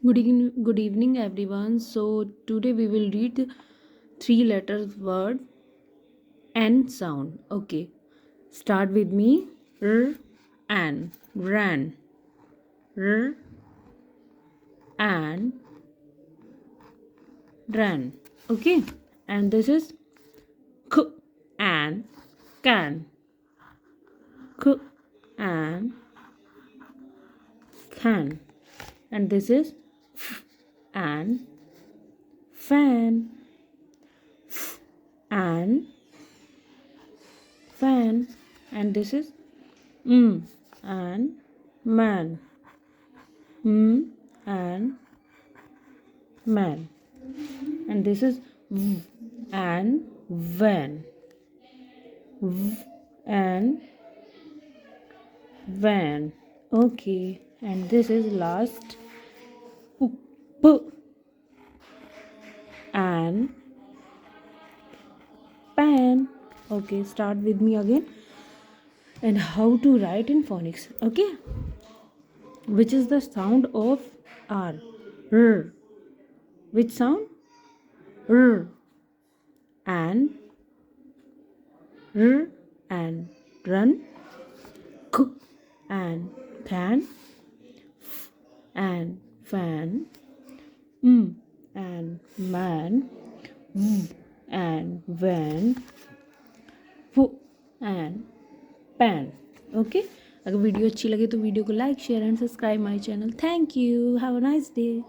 Good evening, everyone. So today we will read three letters word N sound. Okay, start with me. R, N, ran. R, and ran. Okay, and this is K and can. K and can. And this is F and fan. F and fan. And this is and man. And man. And this is v and van. V and van. Okay. And this is last p and pan. Okay, start with me again. And how to write in phonics. Okay, which is the sound of R. R. Which sound? R. And R and run. K and can. F and fan. And man. V and van. F and pan. Okay, अगर video अच्छी लगे तो video को like share and subscribe my channel. Thank you. Have a nice day.